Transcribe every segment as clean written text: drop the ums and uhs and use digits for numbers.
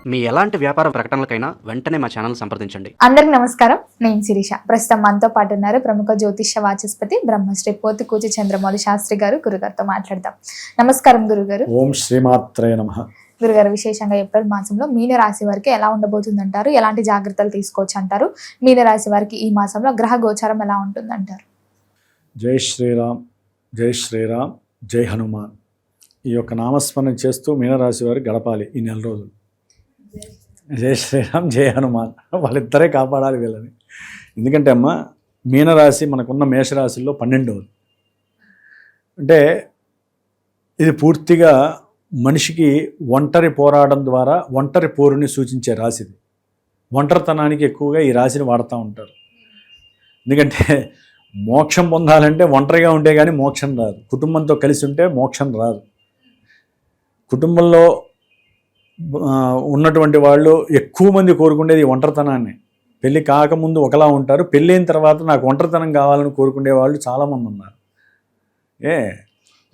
మీ ఎలాంటి వ్యాపార ప్రకటనలకైనా వెంటనే మా ఛానల్ సంప్రదించండి. అందరికి నమస్కారం, నేను శిరీష. ప్రస్తుతం మనతో పాటు ఉన్నారు ప్రముఖ జ్యోతిష్య వాచస్పతి బ్రహ్మశ్రీ పోతుకూచి చంద్రమౌళి శాస్త్రి గారు. గురుగారితో మాట్లాడదాం. నమస్కారం గురుగారు. ఓం శ్రీమాత్రే నమః. గురుగారు, విశేషంగా ఏప్రిల్ మాసంలో మీన రాశి వారికి ఎలా ఉండబోతుందంటారు? ఎలాంటి జాగ్రత్తలు తీసుకోవచ్చు అంటారు? మీన రాశి వారికి ఈ మాసంలో గ్రహ గోచారం ఎలా ఉంటుందంటారు? జై శ్రీరామ్, జై శ్రీరామ్, జై హనుమాన్. ఈ యొక్క నామస్మరణ చేస్తూ మీనరాశి వారు గడపాలి ఈ నెల రోజులు. జై శ్రీరామ్, జై హనుమాన్, వాళ్ళిద్దరే కాపాడాలి వీళ్ళని. ఎందుకంటే అమ్మ, మీనరాశి మనకున్న మేషరాశుల్లో 12వది. అంటే ఇది పూర్తిగా మనిషికి ఒంటరి పోరాటం ద్వారా ఒంటరి పోరుని సూచించే రాశి. ఇది ఒంటరితనానికి ఎక్కువగా ఈ రాశిని వాడుతూ ఉంటారు. ఎందుకంటే మోక్షం పొందాలంటే ఒంటరిగా ఉంటే కానీ మోక్షం రాదు, కుటుంబంతో కలిసి ఉంటే మోక్షం రాదు. కుటుంబంలో ఉన్నటువంటి వాళ్ళు ఎక్కువ మంది కోరుకునేది ఒంటరితనాన్ని. పెళ్ళి కాకముందు ఒకలా ఉంటారు, పెళ్ళైన తర్వాత నాకు ఒంటరితనం కావాలని కోరుకునే వాళ్ళు చాలామంది ఉన్నారు.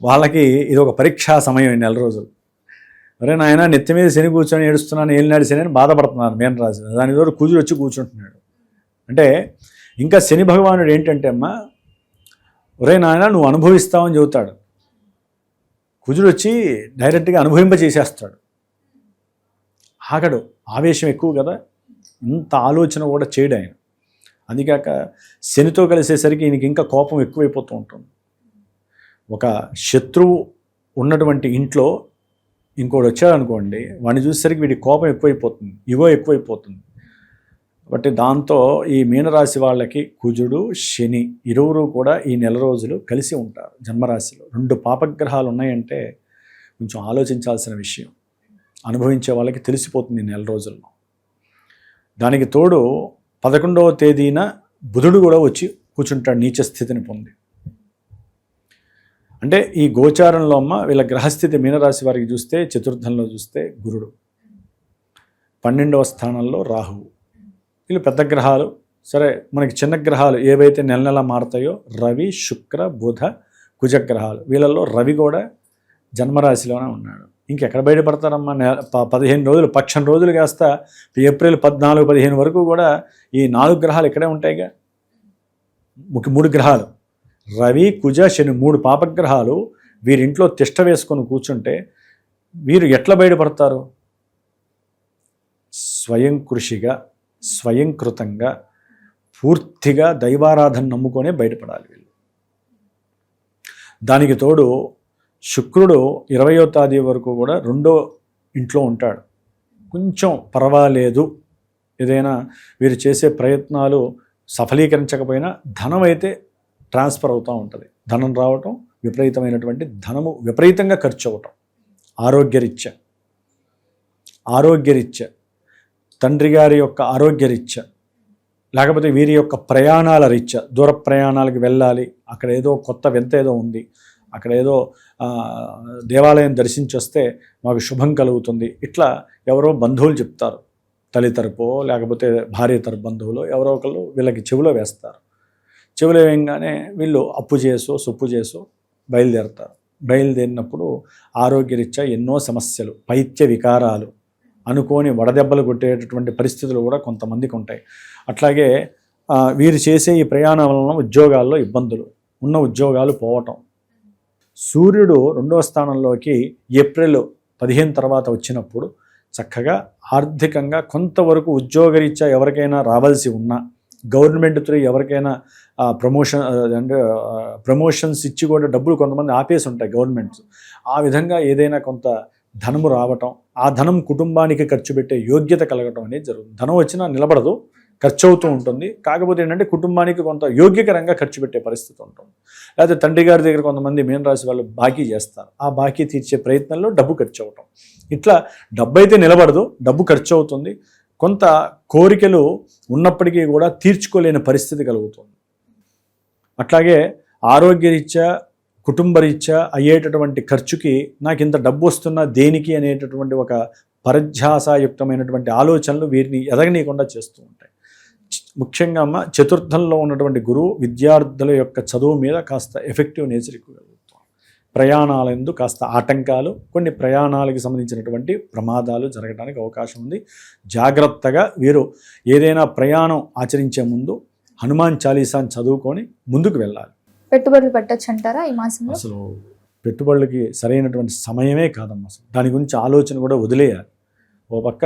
వాళ్ళకి ఇది ఒక పరీక్షా సమయం. ఈ నెల రోజులు అరే నాయన నెత్తి మీద శని కూర్చొని ఏడుస్తున్నాను, ఏలినాడు శని అని బాధపడుతున్నారు మీనరాశి. దాని ద్వారా కుజుడు వచ్చి కూర్చుంటున్నాడు. అంటే ఇంకా శని భగవానుడు ఏంటంటే అమ్మ, ఒరే నాయన నువ్వు అనుభవిస్తావని చెబుతాడు. కుజుడు వచ్చి డైరెక్ట్గా అనుభవింపజేసేస్తాడు. ఆగడు, ఆవేశం ఎక్కువ కదా, ఇంత ఆలోచన కూడా చేయడు ఆయన. అందుకాక శనితో కలిసేసరికి ఈయనకి ఇంకా కోపం ఎక్కువైపోతూ ఉంటుంది. ఒక శత్రువు ఉన్నటువంటి ఇంట్లో ఇంకోటి వచ్చాడనుకోండి, వాడిని చూసేసరికి వీడి కోపం ఎక్కువైపోతుంది, ఇగో ఎక్కువైపోతుంది. కాబట్టి దాంతో ఈ మీనరాశి వాళ్ళకి కుజుడు శని ఇరువురు కూడా ఈ నెల రోజులు కలిసి ఉంటారు జన్మరాశిలో. 2 పాపగ్రహాలు ఉన్నాయంటే కొంచెం ఆలోచించాల్సిన విషయం. అనుభవించే వాళ్ళకి తెలిసిపోతుంది ఈ నెల రోజుల్లో. దానికి తోడు 11వ తేదీన బుధుడు కూడా వచ్చి కూర్చుంటాడు నీచ స్థితిని పొంది. అంటే ఈ గోచారంలో అమ్మ వీళ్ళ గ్రహస్థితి మీనరాశి వారికి చూస్తే, చతుర్థంలో చూస్తే గురుడు, 12వ స్థానంలో రాహువు. వీళ్ళు పెద్ద గ్రహాలు. సరే, మనకి చిన్న గ్రహాలు ఏవైతే నెల నెల మారుతాయో రవి, శుక్ర, బుధ, కుజగ్రహాలు. వీళ్ళల్లో రవి కూడా జన్మరాశిలోనే ఉన్నాడు. ఇంకెక్కడ బయటపడతారమ్మా? 15 రోజులు, పక్షం రోజులు కాస్త ఏప్రిల్ 14, 15 వరకు కూడా ఈ 4 గ్రహాలు ఇక్కడే ఉంటాయిగా. 3 గ్రహాలు రవి, కుజ, శని, 3 పాపగ్రహాలు వీరింట్లో తిష్ట వేసుకొని కూర్చుంటే వీరు ఎట్లా బయటపడతారు? స్వయం కృషిగా, స్వయంకృతంగా, పూర్తిగా దైవారాధన నమ్ముకొనే బయటపడాలి వీళ్ళు. దానికి తోడు శుక్రుడు 20వ తేదీ వరకు కూడా 2వ ఇంట్లో ఉంటాడు. కొంచెం పర్వాలేదు, ఏదైనా వీరు చేసే ప్రయత్నాలు సఫలీకరించకపోయినా ధనం అయితే ట్రాన్స్ఫర్ అవుతూ ఉంటుంది. ధనం రావటం, విపరీతమైనటువంటి ధనము విపరీతంగా ఖర్చు అవ్వటం. ఆరోగ్యరీత్యా తండ్రి గారి యొక్క ఆరోగ్యరీత్యా, లేకపోతే వీరి యొక్క ప్రయాణాల రీత్యా, దూర ప్రయాణాలకు వెళ్ళాలి, అక్కడ ఏదో కొత్త వింత ఏదో ఉంది, అక్కడ ఏదో దేవాలయం దర్శించి వస్తే మాకు శుభం కలుగుతుంది, ఇట్లా ఎవరో బంధువులు చెప్తారు. తల్లి తరపో లేకపోతే భార్య తరపు బంధువులు ఎవరో ఒకళ్ళు వీళ్ళకి చెవిలో వేస్తారు. చెవిలో వేయంగానే వీళ్ళు అప్పు చేసో సొప్పు చేసో బయలుదేరతారు. బయలుదేరినప్పుడు ఆరోగ్యరీత్యా ఎన్నో సమస్యలు, పైత్య వికారాలు, అనుకోని వడదెబ్బలు కొట్టేటటువంటి పరిస్థితులు కూడా కొంతమందికి ఉంటాయి. అట్లాగే వీరు చేసే ఈ ప్రయాణం వలన ఉద్యోగాల్లో ఇబ్బందులు, ఉన్న ఉద్యోగాలు పోవటం. సూర్యుడు 2వ స్థానంలోకి ఏప్రిల్ 15 తర్వాత వచ్చినప్పుడు చక్కగా ఆర్థికంగా కొంతవరకు ఉద్యోగరీత్యా ఎవరికైనా రావాల్సి ఉన్నా, గవర్నమెంట్ త్రూ ఎవరికైనా ప్రమోషన్స్ ఇచ్చి కూడా డబ్బులు కొంతమంది ఆపేసి ఉంటాయి గవర్నమెంట్స్. ఆ విధంగా ఏదైనా కొంత ధనము రావటం, ఆ ధనం కుటుంబానికి ఖర్చు పెట్టే యోగ్యత కలగటం అనేది జరుగుతుంది. ధనం వచ్చినా నిలబడదు, ఖర్చు అవుతూ ఉంటుంది. కాకపోతే ఏంటంటే కుటుంబానికి కొంత యోగ్యకరంగా ఖర్చు పెట్టే పరిస్థితి ఉంటుంది. లేకపోతే తండ్రి గారి దగ్గర కొంతమంది మీనరాశి వాళ్ళు బాకీ చేస్తారు, ఆ బాకీ తీర్చే ప్రయత్నంలో డబ్బు ఖర్చు అవటం. ఇట్లా డబ్బు అయితే నిలబడదు, డబ్బు ఖర్చు అవుతుంది. కొంత కోరికలు ఉన్నప్పటికీ కూడా తీర్చుకోలేని పరిస్థితి కలుగుతుంది. అట్లాగే ఆరోగ్యరీత్యా, కుటుంబరీత్యా అయ్యేటటువంటి ఖర్చుకి నాకు ఇంత డబ్బు వస్తున్నా దేనికి అనేటటువంటి ఒక పరధ్యాసయుక్తమైనటువంటి ఆలోచనలు వీరిని ఎదగనీయకుండా చేస్తూ ఉంటాయి. ముఖ్యంగా అమ్మ, చతుర్థంలో ఉన్నటువంటి గురువు విద్యార్థుల యొక్క చదువు మీద కాస్త ఎఫెక్టివ్ నేచర్ ఎక్కువ కలుగుతుంది. ప్రయాణాలందు కాస్త ఆటంకాలు, కొన్ని ప్రయాణాలకు సంబంధించినటువంటి ప్రమాదాలు జరగడానికి అవకాశం ఉంది. జాగ్రత్తగా వీరు ఏదైనా ప్రయాణం ఆచరించే ముందు హనుమాన్ చాలీసాని చదువుకొని ముందుకు వెళ్ళాలి. పెట్టుబడులు పెట్టొచ్చు అంటారా ఈ మాసంలో? అసలు పెట్టుబడులకి సరైనటువంటి సమయమే కాదమ్మా. అసలు దాని గురించి ఆలోచన కూడా వదిలేయాలి. ఓ పక్క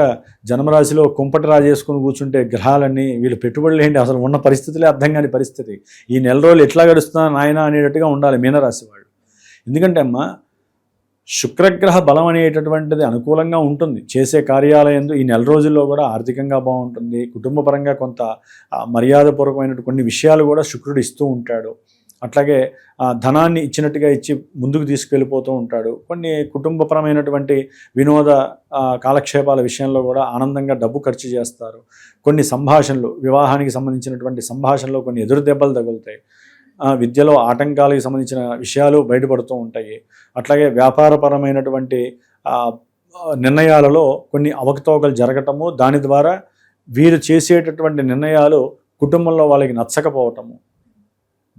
జన్మరాశిలో కుంపటి రాజేసుకుని కూర్చుంటే గ్రహాలన్నీ వీళ్ళు పెట్టుబడులు ఏంటి, అసలు ఉన్న పరిస్థితులే అర్థం కాని పరిస్థితి. ఈ నెల రోజులు ఎట్లా గడుస్తున్నా నాయన అనేటట్టుగా ఉండాలి మీనరాశి వాళ్ళు. ఎందుకంటే అమ్మా, శుక్రగ్రహ బలం అనేటటువంటిది అనుకూలంగా ఉంటుంది. చేసే కార్యాలయందు ఈ నెల రోజుల్లో కూడా ఆర్థికంగా బాగుంటుంది. కుటుంబపరంగా కొంత మర్యాదపూర్వకమైన కొన్ని విషయాలు కూడా శుక్రుడు ఇస్తూ ఉంటాడు. అట్లాగే ధనాన్ని ఇచ్చినట్టుగా ఇచ్చి ముందుకు తీసుకెళ్ళిపోతూ ఉంటాడు. కొన్ని కుటుంబపరమైనటువంటి వినోద కాలక్షేపాల విషయంలో కూడా ఆనందంగా డబ్బు ఖర్చు చేస్తారు. కొన్ని సంభాషణలు, వివాహానికి సంబంధించినటువంటి సంభాషణలో కొన్ని ఎదురు దెబ్బలు తగులుతాయి. విద్యలో ఆటంకాలకు సంబంధించిన విషయాలు బయటపడుతూ ఉంటాయి. అట్లాగే వ్యాపారపరమైనటువంటి నిర్ణయాలలో కొన్ని అవకతవకలు జరగటము, దాని ద్వారా వీరు చేసేటటువంటి నిర్ణయాలు కుటుంబంలో వాళ్ళకి నచ్చకపోవటము,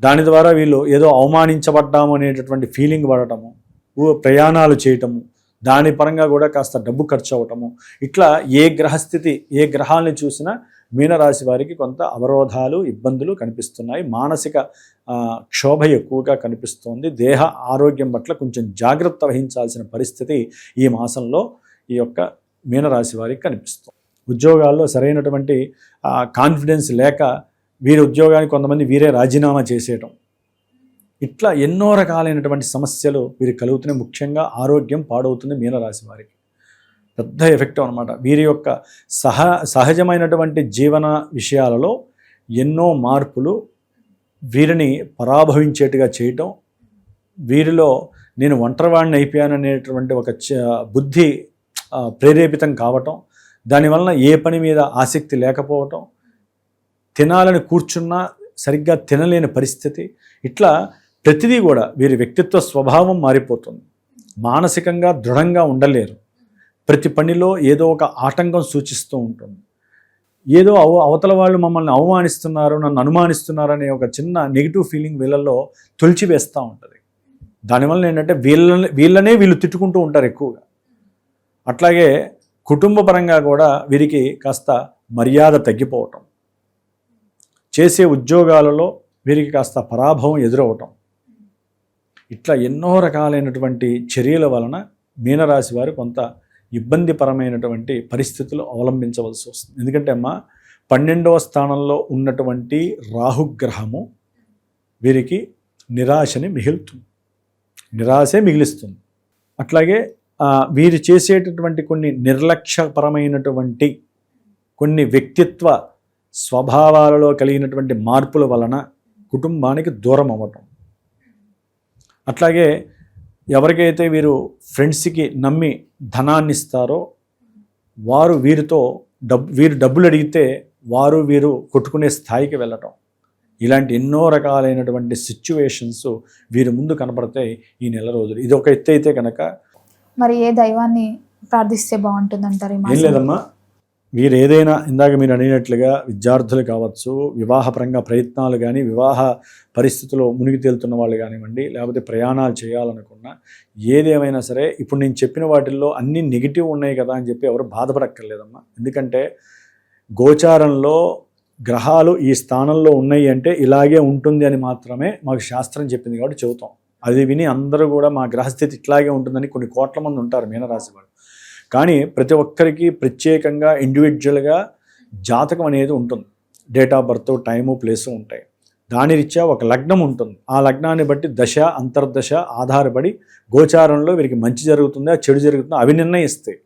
దాని ద్వారా వీళ్ళు ఏదో అవమానించబడ్డాము అనేటటువంటి ఫీలింగ్ పడటము, ప్రయాణాలు చేయటము, దాని పరంగా కూడా కాస్త డబ్బు ఖర్చు అవటము, ఇట్లా ఏ గ్రహస్థితి ఏ గ్రహాలను చూసినా మీనరాశి వారికి కొంత అవరోధాలు ఇబ్బందులు కనిపిస్తున్నాయి. మానసిక క్షోభ ఎక్కువగా కనిపిస్తోంది. దేహ ఆరోగ్యం పట్ల కొంచెం జాగ్రత్త వహించాల్సిన పరిస్థితి ఈ మాసంలో ఈ యొక్క మీనరాశి వారికి కనిపిస్తుంది. ఉద్యోగాల్లో సరైనటువంటి కాన్ఫిడెన్స్ లేక వీరి ఉద్యోగానికి కొంతమంది వీరే రాజీనామా చేసేయటం, ఇట్లా ఎన్నో రకాలైనటువంటి సమస్యలు వీరికి కలుగుతున్నాయి. ముఖ్యంగా ఆరోగ్యం పాడవుతుంది మీనరాశి వారికి. పెద్ద ఎఫెక్ట్ అనమాట. వీరి యొక్క సహజమైనటువంటి జీవన విషయాలలో ఎన్నో మార్పులు వీరిని పరాభవించేట్టుగా చేయటం, వీరిలో నేను ఒంటరివాడిని అయిపోయాననేటువంటి ఒక బుద్ధి ప్రేరేపితం కావటం, దానివలన ఏ పని మీద ఆసక్తి లేకపోవటం, తినాలని కూర్చున్నా సరిగ్గా తినలేని పరిస్థితి, ఇట్లా ప్రతిదీ కూడా వీరి వ్యక్తిత్వ స్వభావం మారిపోతుంది. మానసికంగా దృఢంగా ఉండలేరు. ప్రతి పనిలో ఏదో ఒక ఆటంకం సూచిస్తూ ఉంటుంది. ఏదో అవతల వాళ్ళు మమ్మల్ని అవమానిస్తున్నారు, నన్ను అనుమానిస్తున్నారు అనే ఒక చిన్న నెగిటివ్ ఫీలింగ్ వీళ్ళల్లో తొలిచివేస్తూ ఉంటుంది. దానివల్ల ఏంటంటే వీళ్ళనే వీళ్ళు తిట్టుకుంటూ ఉంటారు ఎక్కువగా. అట్లాగే కుటుంబ పరంగా కూడా వీరికి కాస్త మర్యాద తగ్గిపోవటం, చేసే ఉద్యోగాలలో వీరికి కాస్త పరాభవం ఎదురవటం, ఇట్లా ఎన్నో రకాలైనటువంటి చర్యల వలన మీనరాశి వారు కొంత ఇబ్బందిపరమైనటువంటి పరిస్థితులు అవలంబించవలసి వస్తుంది. ఎందుకంటే అమ్మ 12వ స్థానంలో ఉన్నటువంటి రాహుగ్రహము వీరికి నిరాశని నిరాశే మిగిలిస్తుంది. అట్లాగే వీరు చేసేటటువంటి కొన్ని నిర్లక్ష్యపరమైనటువంటి కొన్ని వ్యక్తిత్వ స్వభావాలలో కలిగినటువంటి మార్పుల వలన కుటుంబానికి దూరం అవ్వటం, అట్లాగే ఎవరికైతే వీరు ఫ్రెండ్స్కి నమ్మి ధనాన్ని ఇస్తారో వారు వీరు డబ్బులు అడిగితే వీరు కొట్టుకునే స్థాయికి వెళ్ళటం, ఇలాంటి ఎన్నో రకాలైనటువంటి సిచ్యువేషన్స్ వీరి ముందు కనపడతాయి ఈ నెల రోజులు. ఇది ఒక ఎత్తు అయితే కనుక మరి ఏ దైవాన్ని ప్రార్థిస్తే బాగుంటుంది అంటారు? ఏం లేదమ్మా, వీరు ఏదైనా ఇందాక మీరు అడిగినట్లుగా విద్యార్థులు కావచ్చు, వివాహపరంగా ప్రయత్నాలు కానీ, వివాహ పరిస్థితుల్లో మునిగి తేలుతున్న వాళ్ళు కానివ్వండి, లేకపోతే ప్రయాణాలు చేయాలనుకున్నా, ఏదేమైనా సరే ఇప్పుడు నేను చెప్పిన వాటిల్లో అన్ని నెగిటివ్ ఉన్నాయి కదా అని చెప్పి ఎవరు బాధపడక్కర్లేదమ్మా. ఎందుకంటే గోచారంలో గ్రహాలు ఈ స్థానంలో ఉన్నాయి అంటే ఇలాగే ఉంటుంది అని మాత్రమే మాకు శాస్త్రం చెప్పింది కాబట్టి చెబుతాం. అది విని అందరూ కూడా మా గ్రహస్థితి ఇట్లాగే ఉంటుందని కొన్ని కోట్ల మంది ఉంటారు మీనరాశి వాళ్ళు. కానీ ప్రతి ఒక్కరికి ప్రత్యేకంగా ఇండివిజువల్గా జాతకం అనేది ఉంటుంది. Date of birth, time, place ఉంటాయి. దాని రీత్యా ఒక లగ్నం ఉంటుంది. ఆ లగ్నాన్ని బట్టి దశ అంతర్దశ ఆధారపడి గోచారంలో వీరికి మంచి జరుగుతుందా చెడు జరుగుతుందా అవి నిర్ణయిస్తాయి.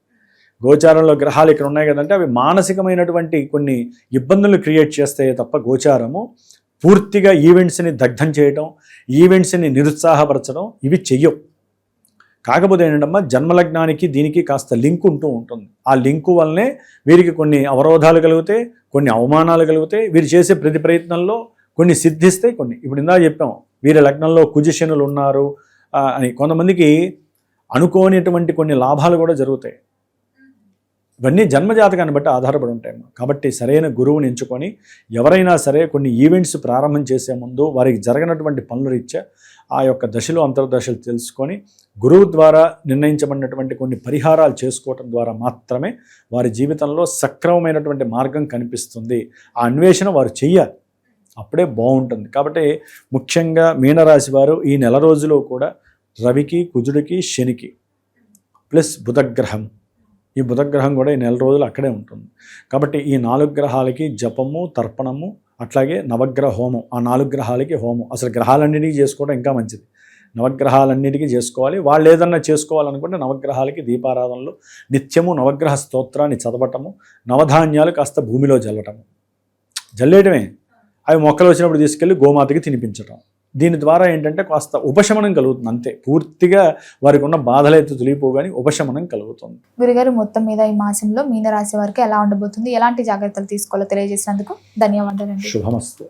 గోచారంలో గ్రహాలు ఇక్కడ ఉన్నాయి కదంటే అవి మానసికమైనటువంటి కొన్ని ఇబ్బందులు క్రియేట్ చేస్తాయి తప్ప గోచారము పూర్తిగా ఈవెంట్స్ని దగ్ధం చేయడం, ఈవెంట్స్ని నిరుత్సాహపరచడం ఇవి చెయ్యవు. కాకపోతే ఏంటంటమ్మా, జన్మలగ్నానికి దీనికి కాస్త లింక్ ఉంటూ ఉంటుంది. ఆ లింకు వల్లనే వీరికి కొన్ని అవరోధాలు కలుగుతాయి, కొన్ని అవమానాలు కలుగుతాయి. వీరు చేసే ప్రతి ప్రయత్నంలో కొన్ని సిద్ధిస్తాయి, కొన్ని ఇప్పుడు ఇందా చెప్పాము వీరి లగ్నంలో కుజశనులు ఉన్నారు అని కొంతమందికి అనుకోనిటువంటి కొన్ని లాభాలు కూడా జరుగుతాయి. ఇవన్నీ జన్మజాతకాన్ని బట్టి ఆధారపడి ఉంటాయి. కాబట్టి సరైన గురువుని ఎంచుకొని ఎవరైనా సరే కొన్ని ఈవెంట్స్ ప్రారంభం చేసే ముందు వారికి జరగనటువంటి పనుల రీత్యా ఆ యొక్క దశలు అంతర్దశలు తెలుసుకొని గురువు ద్వారా నిర్ణయించబడినటువంటి కొన్ని పరిహారాలు చేసుకోవటం ద్వారా మాత్రమే వారి జీవితంలో సక్రమమైనటువంటి మార్గం కనిపిస్తుంది. ఆ అన్వేషణ వారు చెయ్యాలి, అప్పుడే బాగుంటుంది. కాబట్టి ముఖ్యంగా మీనరాశి వారు ఈ నెల రోజులు కూడా రవికి, కుజుడికి, శనికి ప్లస్ బుధగ్రహం, ఈ బుధగ్రహం కూడా ఈ నెల రోజులు అక్కడే ఉంటుంది. కాబట్టి ఈ 4 గ్రహాలకి జపము, తర్పణము, అట్లాగే నవగ్రహ హోమం, ఆ 4 గ్రహాలకి హోమం. అసలు గ్రహాలన్నిటికీ చేసుకోవడం ఇంకా మంచిది. నవగ్రహాలన్నిటికీ చేసుకోవాలి. వాళ్ళు ఏదన్నా చేసుకోవాలనుకుంటే నవగ్రహాలకి దీపారాధనలు, నిత్యము నవగ్రహ స్తోత్రాన్ని చదవటము, నవధాన్యాలు కాస్త భూమిలో జల్లటము, జల్లేయటమే, అవి మొక్కలు వచ్చినప్పుడు తీసుకెళ్ళి గోమాతకి తినిపించటం. దీని ద్వారా ఏంటంటే కాస్త ఉపశమనం కలుగుతుంది, అంతే. పూర్తిగా వారికి ఉన్న బాధలైతే తొలిగిపోవు కానీ ఉపశమనం కలుగుతుంది. గురుగారు, మొత్తం మీద ఈ మాసంలో మీనరాశి వారికి ఎలా ఉండబోతుంది, ఎలాంటి జాగ్రత్తలు తీసుకోవాలో తెలియజేసినందుకు ధన్యవాదాలండి. శుభమస్తు.